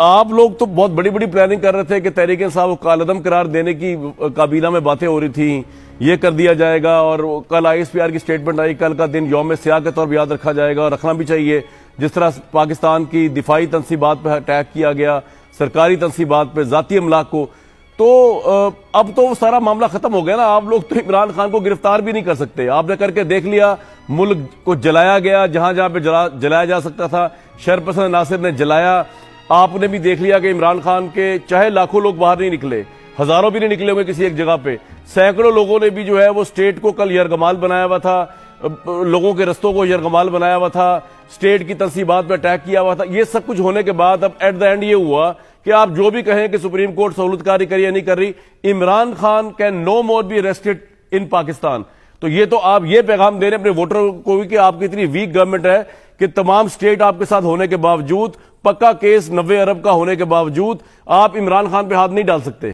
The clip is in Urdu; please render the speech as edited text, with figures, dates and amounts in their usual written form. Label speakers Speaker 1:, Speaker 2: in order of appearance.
Speaker 1: آپ لوگ تو بہت بڑی بڑی پلاننگ کر رہے تھے کہ تحریک انصاف کو کالعدم قرار دینے کی کابینہ میں باتیں ہو رہی تھیں، یہ کر دیا جائے گا، اور کل آئی ایس پی آر کی سٹیٹمنٹ آئی، کل کا دن یوم سیاہ کے طور پر یاد رکھا جائے گا، اور رکھنا بھی چاہیے۔ جس طرح پاکستان کی دفاعی تنصیبات پہ اٹیک کیا گیا، سرکاری تنصیبات پہ، ذاتی املاک کو، تو اب تو وہ سارا معاملہ ختم ہو گیا نا۔ آپ لوگ تو عمران خان کو گرفتار بھی نہیں کر سکتے، آپ نے کر کے دیکھ لیا، ملک کو جلایا گیا جہاں جہاں پہ جلایا جا سکتا تھا، شرپسند ناصر نے جلایا۔ آپ نے بھی دیکھ لیا کہ عمران خان کے چاہے لاکھوں لوگ باہر نہیں نکلے، ہزاروں بھی نہیں نکلے ہوئے کسی ایک جگہ پہ، سینکڑوں لوگوں نے بھی جو ہے وہ سٹیٹ کو کل یرغمال بنایا ہوا تھا، لوگوں کے رستوں کو یرغمال بنایا ہوا تھا، سٹیٹ کی تنصیبات پہ اٹیک کیا ہوا تھا۔ یہ سب کچھ ہونے کے بعد اب ایٹ دا اینڈ یہ ہوا کہ آپ جو بھی کہیں کہ سپریم کورٹ سہولت کاری کری یا نہیں کر رہی، Imran Khan can no more be arrested in Pakistan. تو یہ تو آپ یہ پیغام دے رہے ہیں اپنے ووٹروں کو بھی کہ آپ کی اتنی ویک گورنمنٹ ہے کہ تمام سٹیٹ آپ کے ساتھ ہونے کے باوجود، پکا کیس 90 ارب کا ہونے کے باوجود، آپ عمران خان پہ ہاتھ نہیں ڈال سکتے۔